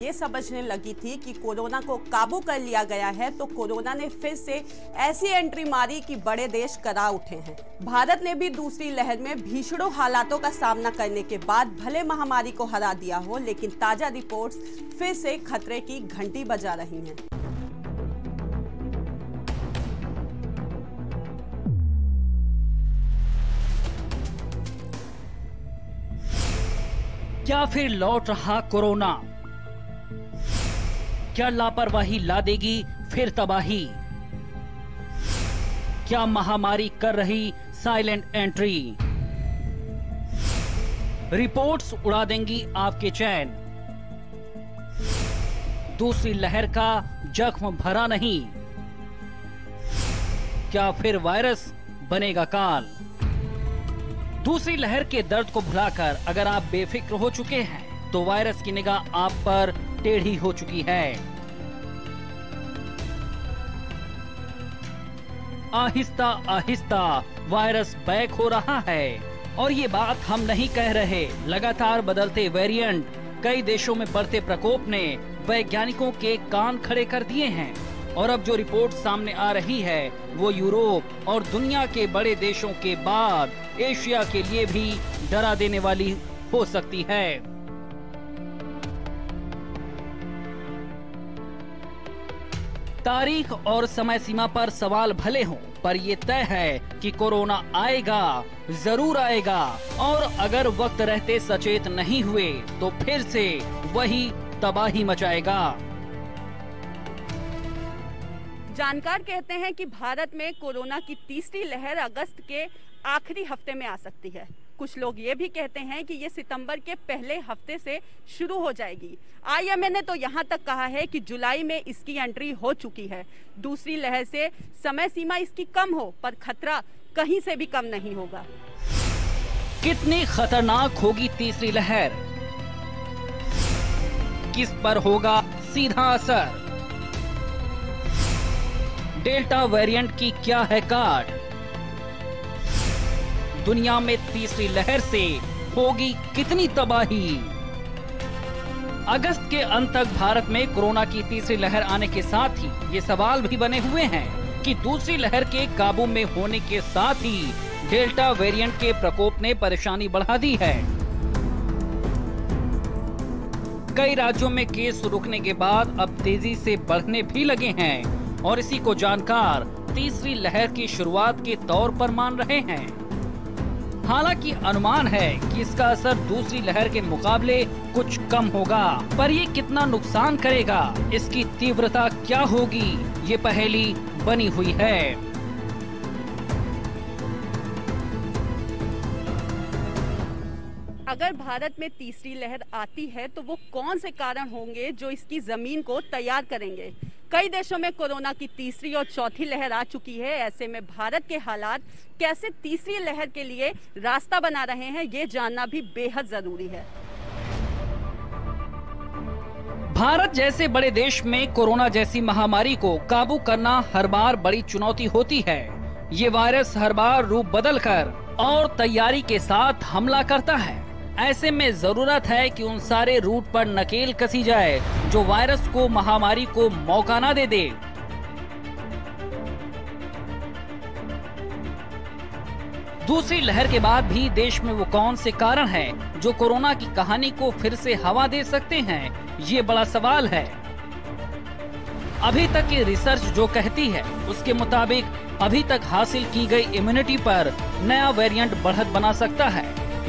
ये समझने लगी थी कि कोरोना को काबू कर लिया गया है, तो कोरोना ने फिर से ऐसी एंट्री मारी कि बड़े देश करा उठे हैं। भारत ने भी दूसरी लहर में भीषण हालातों का सामना करने के बाद भले महामारी को हरा दिया हो, लेकिन ताजा रिपोर्ट्स फिर से खतरे की घंटी बजा रही हैं। क्या फिर लौट रहा कोरोना? क्या लापरवाही ला देगी फिर तबाही? क्या महामारी कर रही साइलेंट एंट्री? रिपोर्ट्स उड़ा देंगी आपके चैन। दूसरी लहर का जख्म भरा नहीं, क्या फिर वायरस बनेगा काल? दूसरी लहर के दर्द को भुलाकर अगर आप बेफिक्र हो चुके हैं, तो वायरस की निगाह आप पर टेढ़ी हो चुकी है। आहिस्ता आहिस्ता वायरस बैक हो रहा है, और ये बात हम नहीं कह रहे। लगातार बदलते वेरिएंट, कई देशों में बढ़ते प्रकोप ने वैज्ञानिकों के कान खड़े कर दिए हैं। और अब जो रिपोर्ट सामने आ रही है, वो यूरोप और दुनिया के बड़े देशों के बाद एशिया के लिए भी डरा देने वाली हो सकती है। तारीख और समय सीमा पर सवाल भले हों, पर ये तय है कि कोरोना आएगा, जरूर आएगा। और अगर वक्त रहते सचेत नहीं हुए, तो फिर से वही तबाही मचाएगा। जानकार कहते हैं कि भारत में कोरोना की तीसरी लहर अगस्त के आखिरी हफ्ते में आ सकती है। कुछ लोग ये भी कहते हैं कि ये सितंबर के पहले हफ्ते से शुरू हो जाएगी। आईएमए ने तो यहाँ तक कहा है कि जुलाई में इसकी एंट्री हो चुकी है। दूसरी लहर से समय सीमा इसकी कम हो, पर खतरा कहीं से भी कम नहीं होगा। कितनी खतरनाक होगी तीसरी लहर? किस पर होगा सीधा असर? डेल्टा वेरिएंट की क्या है काट? दुनिया में तीसरी लहर से होगी कितनी तबाही? अगस्त के अंत तक भारत में कोरोना की तीसरी लहर आने के साथ ही ये सवाल भी बने हुए हैं कि दूसरी लहर के काबू में होने के साथ ही डेल्टा वेरिएंट के प्रकोप ने परेशानी बढ़ा दी है। कई राज्यों में केस रुकने के बाद अब तेजी से बढ़ने भी लगे हैं, और इसी को जानकार तीसरी लहर की शुरुआत के तौर पर मान रहे हैं। हालांकि अनुमान है कि इसका असर दूसरी लहर के मुकाबले कुछ कम होगा, पर ये कितना नुकसान करेगा, इसकी तीव्रता क्या होगी, ये पहेली बनी हुई है। अगर भारत में तीसरी लहर आती है, तो वो कौन से कारण होंगे जो इसकी जमीन को तैयार करेंगे? कई देशों में कोरोना की तीसरी और चौथी लहर आ चुकी है। ऐसे में भारत के हालात कैसे तीसरी लहर के लिए रास्ता बना रहे हैं, ये जानना भी बेहद जरूरी है। भारत जैसे बड़े देश में कोरोना जैसी महामारी को काबू करना हर बार बड़ी चुनौती होती है। ये वायरस हर बार रूप बदलकर और तैयारी के साथ हमला करता है। ऐसे में जरूरत है कि उन सारे रूट पर नकेल कसी जाए जो वायरस को, महामारी को मौका ना दे दे। दूसरी लहर के बाद भी देश में वो कौन से कारण हैं जो कोरोना की कहानी को फिर से हवा दे सकते हैं, ये बड़ा सवाल है। अभी तक की रिसर्च जो कहती है, उसके मुताबिक अभी तक हासिल की गई इम्यूनिटी पर नया वेरिएंट बढ़त बना सकता है।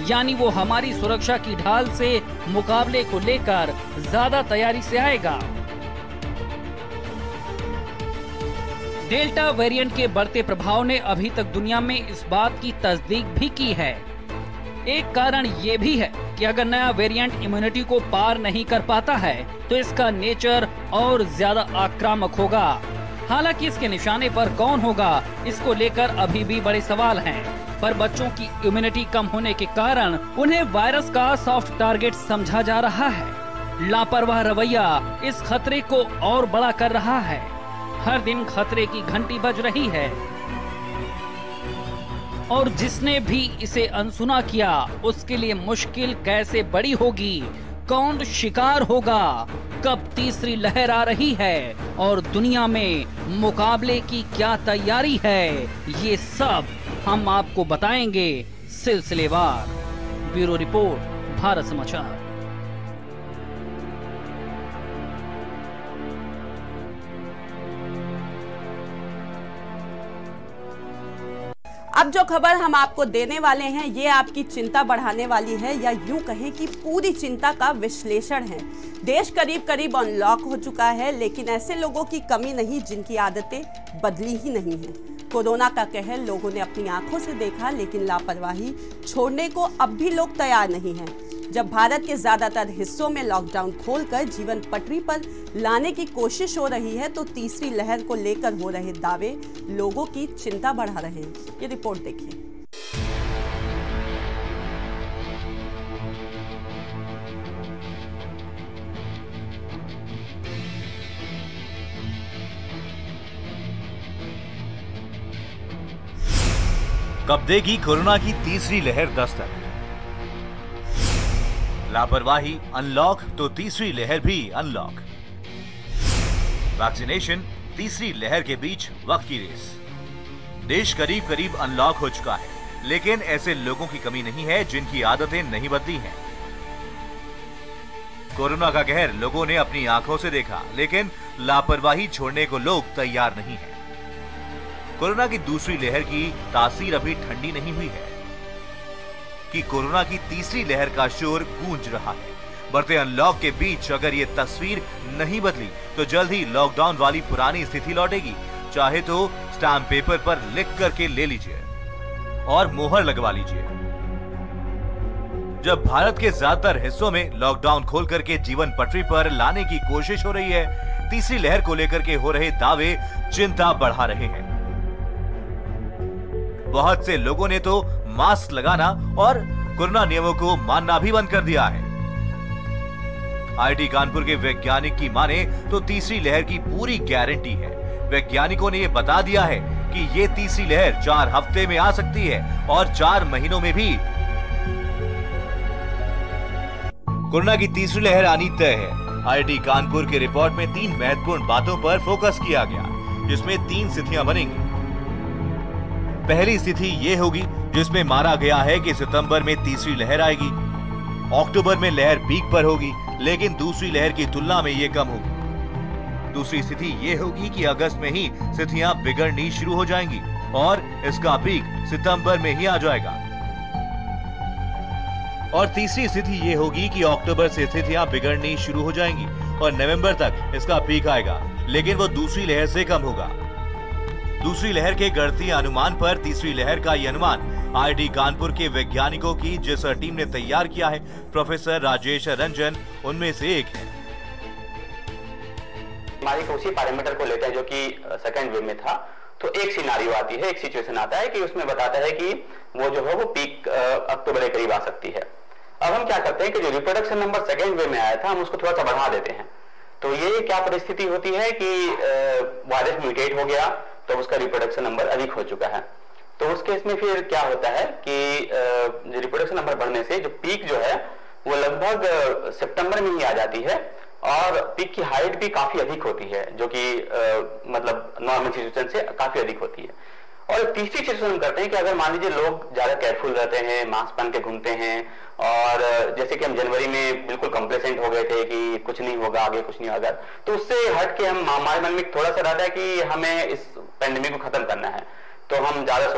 यानी वो हमारी सुरक्षा की ढाल से मुकाबले को लेकर ज्यादा तैयारी से आएगा। डेल्टा वेरिएंट के बढ़ते प्रभाव ने अभी तक दुनिया में इस बात की तस्दीक भी की है। एक कारण ये भी है कि अगर नया वेरिएंट इम्यूनिटी को पार नहीं कर पाता है, तो इसका नेचर और ज्यादा आक्रामक होगा। हालांकि इसके निशाने पर कौन होगा, इसको लेकर अभी भी बड़े सवाल हैं। पर बच्चों की इम्यूनिटी कम होने के कारण उन्हें वायरस का सॉफ्ट टारगेट समझा जा रहा है। लापरवाह रवैया इस खतरे को और बड़ा कर रहा है। हर दिन खतरे की घंटी बज रही है, और जिसने भी इसे अनसुना किया, उसके लिए मुश्किल कैसे बड़ी होगी, कौन शिकार होगा, कब तीसरी लहर आ रही है और दुनिया में मुकाबले की क्या तैयारी है, ये सब हम आपको बताएंगे सिलसिलेवार। ब्यूरो रिपोर्ट, भारत समाचार। अब जो खबर हम आपको देने वाले हैं ये आपकी चिंता बढ़ाने वाली है, या यूं कहें कि पूरी चिंता का विश्लेषण है। देश करीब करीब अनलॉक हो चुका है, लेकिन ऐसे लोगों की कमी नहीं जिनकी आदतें बदली ही नहीं हैं। कोरोना का कहर लोगों ने अपनी आंखों से देखा, लेकिन लापरवाही छोड़ने को अब भी लोग तैयार नहीं हैं। जब भारत के ज्यादातर हिस्सों में लॉकडाउन खोलकर जीवन पटरी पर लाने की कोशिश हो रही है, तो तीसरी लहर को लेकर हो रहे दावे लोगों की चिंता बढ़ा रहे हैं। ये रिपोर्ट देखिए। कब देगी कोरोना की तीसरी लहर दस्तक? लापरवाही अनलॉक तो तीसरी लहर भी अनलॉक। वैक्सीनेशन, तीसरी लहर के बीच वक्त की रेस। देश करीब करीब अनलॉक हो चुका है, लेकिन ऐसे लोगों की कमी नहीं है जिनकी आदतें नहीं बदली हैं। कोरोना का कहर लोगों ने अपनी आंखों से देखा, लेकिन लापरवाही छोड़ने को लोग तैयार नहीं हैं। कोरोना की दूसरी लहर की तासीर अभी ठंडी नहीं हुई है कि कोरोना की तीसरी लहर का शोर गूंज रहा है। बढ़ते अनलॉक के बीच अगर ये तस्वीर नहीं बदली तो जल्द ही लॉकडाउन वाली पुरानी स्थिति लौटेगी। चाहे तो स्टैम्प पेपर पर लिख करके ले लीजिए और मोहर लगवा लीजिए। जब भारत के ज्यादातर हिस्सों में लॉकडाउन खोल करके जीवन पटरी पर लाने की कोशिश हो रही है, तीसरी लहर को लेकर के हो रहे दावे चिंता बढ़ा रहे हैं। बहुत से लोगों ने तो मास्क लगाना और कोरोना नियमों को मानना भी बंद कर दिया है। आईआईटी कानपुर के वैज्ञानिक की माने तो तीसरी लहर की पूरी गारंटी है। वैज्ञानिकों ने यह बता दिया है कि ये तीसरी लहर 4 हफ्ते में आ सकती है और 4 महीनों में भी कोरोना की तीसरी लहर आनी तय है। आईआईटी कानपुर के रिपोर्ट में 3 महत्वपूर्ण बातों पर फोकस किया गया, जिसमें 3 स्थितियां बनेंगी। पहली स्थिति ये होगी जिसमें माना गया है कि सितंबर में तीसरी लहर आएगी, अक्टूबर में लहर पीक पर होगी, लेकिन दूसरी लहर की तुलना में ये कम होगी। दूसरी स्थिति ये होगी कि अगस्त में ही स्थितियां बिगड़नी शुरू हो जाएंगी और इसका पीक सितंबर में ही आ जाएगा। और तीसरी स्थिति ये होगी कि अक्टूबर से स्थितियां बिगड़नी शुरू हो जाएंगी और नवंबर तक इसका पीक आएगा, लेकिन वो दूसरी लहर से कम होगा। दूसरी लहर के गणितीय अनुमान पर तीसरी लहर का यह अनुमान आईआईटी कानपुर के वैज्ञानिकों की जिस टीम ने तैयार किया है, प्रोफेसर राजेश रंजन उनमें से एक है। हमारी उसी पैरामीटर को लेते हैं जो कि सेकेंड वेव में था, तो एक सिनारियो आती है, एक सिचुएशन आता है कि उसमें बताता है कि वो जो है वो पीक अक्टूबर के करीब आ सकती है। अब हम क्या करते हैं कि जो रिप्रोडक्शन नंबर सेकेंड वेव में आया था हम उसको थोड़ा सा बढ़ा देते हैं। तो ये क्या परिस्थिति होती है कि वायरस म्यूटेट हो गया तो उसका रिप्रोडक्शन नंबर अधिक हो चुका है। तो उस केस में फिर क्या होता है कि रिप्रोडक्शन नंबर बढ़ने से जो पीक जो है वो लगभग सितंबर में ही आ जाती है और पीक की हाइट भी काफी अधिक होती है, जो कि मतलब नॉर्मल सिचुएशन से काफी अधिक होती है। और तीसरी चीज हम करते हैं कि अगर मान लीजिए लोग ज्यादा केयरफुल रहते हैं, मास्क पहन के घूमते हैं, और जैसे कि हम जनवरी में बिल्कुल कंप्लेसेंट हो गए थे कि कुछ नहीं होगा, आगे कुछ नहीं होगा, तो उससे हट के हम हमारे मन में थोड़ा सा रहता है कि हमें इस पेंडेमिक को खत्म करना है, तो हम ज्यादा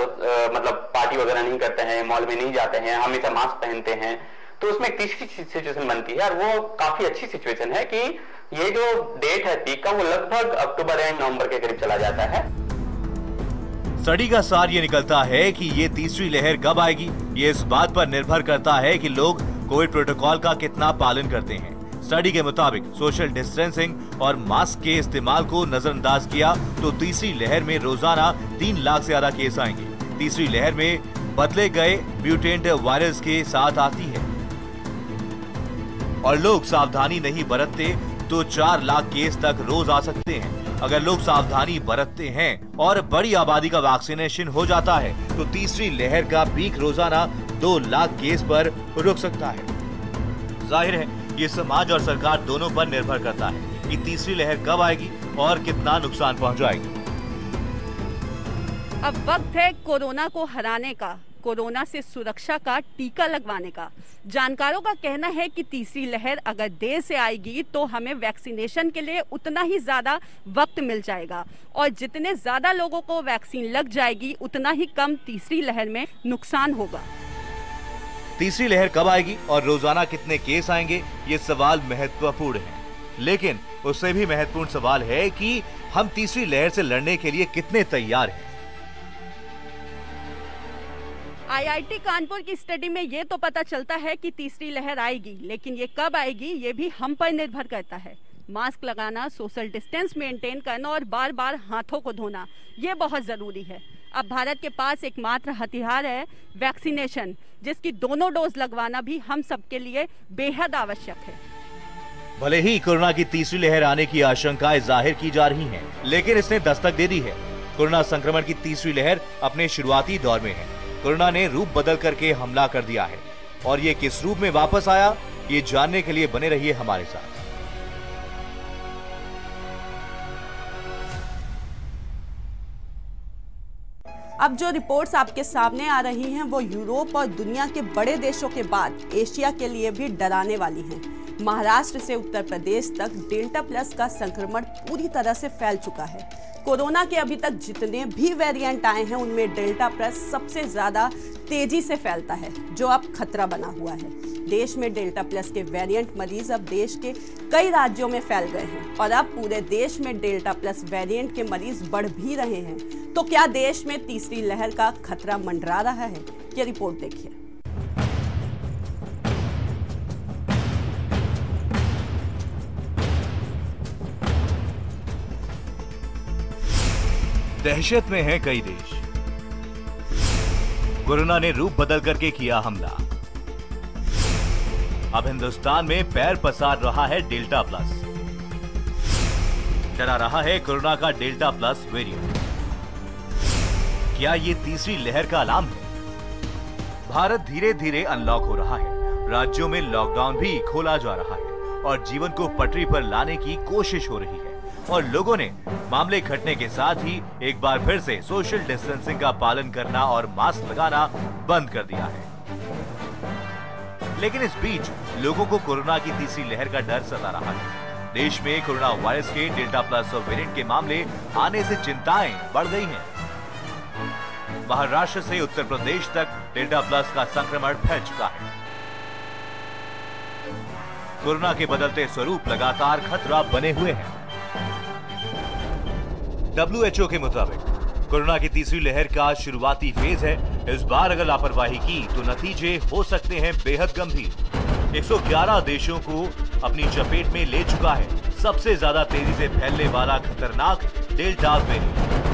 मतलब पार्टी वगैरह नहीं करते हैं, मॉल में नहीं जाते हैं, हमेशा मास्क पहनते हैं। तो उसमें एक तीसरी सिचुएशन बनती है और वो काफी अच्छी सिचुएशन है कि ये जो डेट है पीक का वो लगभग अक्टूबर एंड नवंबर के करीब चला जाता है। स्टडी का सार ये निकलता है कि ये तीसरी लहर कब आएगी, ये इस बात पर निर्भर करता है कि लोग कोविड प्रोटोकॉल का कितना पालन करते हैं। स्टडी के मुताबिक सोशल डिस्टेंसिंग और मास्क के इस्तेमाल को नजरअंदाज किया तो तीसरी लहर में रोजाना 3 लाख से ज्यादा केस आएंगे। तीसरी लहर में बदले गए म्यूटेंट वायरस के साथ आती है और लोग सावधानी नहीं बरतते तो 4 लाख केस तक रोज आ सकते हैं। अगर लोग सावधानी बरतते हैं और बड़ी आबादी का वैक्सीनेशन हो जाता है तो तीसरी लहर का पीक रोजाना 2 लाख केस पर रुक सकता है। जाहिर है ये समाज और सरकार दोनों पर निर्भर करता है कि तीसरी लहर कब आएगी और कितना नुकसान पहुंचाएगी। अब वक्त है कोरोना को हराने का, कोरोना से सुरक्षा का टीका लगवाने का। जानकारों का कहना है कि तीसरी लहर अगर देर से आएगी तो हमें वैक्सीनेशन के लिए उतना ही ज़्यादा वक्त मिल जाएगा और जितने ज़्यादा लोगों को वैक्सीन लग जाएगी उतना ही कम तीसरी लहर में नुकसान होगा। तीसरी लहर कब आएगी और रोजाना कितने केस आएंगे, ये सवाल महत्वपूर्ण है, लेकिन उससे भी महत्वपूर्ण सवाल है कि हम तीसरी लहर से लड़ने के लिए कितने तैयार हैं। IIT कानपुर की स्टडी में ये तो पता चलता है कि तीसरी लहर आएगी, लेकिन ये कब आएगी ये भी हम पर निर्भर करता है। मास्क लगाना, सोशल डिस्टेंस मेंटेन करना और बार बार हाथों को धोना, ये बहुत ज़रूरी है। अब भारत के पास एकमात्र हथियार है वैक्सीनेशन, जिसकी दोनों डोज लगवाना भी हम सबके लिए बेहद आवश्यक है। भले ही कोरोना की तीसरी लहर आने की आशंकाएं जाहिर की जा रही हैं, लेकिन इसने दस्तक दे दी है। कोरोना संक्रमण की तीसरी लहर अपने शुरुआती दौर में है। कोरोना ने रूप बदल करके हमला कर दिया है और ये किस रूप में वापस आया, ये जानने के लिए बने रहिए हमारे साथ। अब जो रिपोर्ट्स आपके सामने आ रही हैं वो यूरोप और दुनिया के बड़े देशों के बाद एशिया के लिए भी डराने वाली हैं। महाराष्ट्र से उत्तर प्रदेश तक डेल्टा प्लस का संक्रमण पूरी तरह से फैल चुका है। कोरोना के अभी तक जितने भी वेरिएंट आए हैं उनमें डेल्टा प्लस सबसे ज्यादा तेजी से फैलता है, जो अब खतरा बना हुआ है। देश में डेल्टा प्लस के वेरिएंट मरीज अब देश के कई राज्यों में फैल गए हैं और अब पूरे देश में डेल्टा प्लस वेरिएंट के मरीज बढ़ भी रहे हैं। तो क्या देश में तीसरी लहर का खतरा मंडरा रहा है? ये रिपोर्ट देखिए। दहशत में हैं कई देश। कोरोना ने रूप बदल करके किया हमला। अब हिंदुस्तान में पैर पसार रहा है डेल्टा प्लस। डरा रहा है कोरोना का डेल्टा प्लस वेरिएंट। क्या ये तीसरी लहर का अलार्म है? भारत धीरे धीरे अनलॉक हो रहा है। राज्यों में लॉकडाउन भी खोला जा रहा है और जीवन को पटरी पर लाने की कोशिश हो रही है और लोगों ने मामले घटने के साथ ही एक बार फिर से सोशल डिस्टेंसिंग का पालन करना और मास्क लगाना बंद कर दिया है। लेकिन इस बीच लोगों को कोरोना की तीसरी लहर का डर सता रहा है। देश में कोरोना वायरस के डेल्टा प्लस वेरिएंट के मामले आने से चिंताएं बढ़ गई हैं। महाराष्ट्र से उत्तर प्रदेश तक डेल्टा प्लस का संक्रमण फैल चुका है। कोरोना के बदलते स्वरूप लगातार खतरा बने हुए हैं। WHO के मुताबिक कोरोना की तीसरी लहर का शुरुआती फेज है। इस बार अगर लापरवाही की तो नतीजे हो सकते हैं बेहद गंभीर। 111 देशों को अपनी चपेट में ले चुका है सबसे ज्यादा तेजी से फैलने वाला खतरनाक डेल्टा वेरिएंट।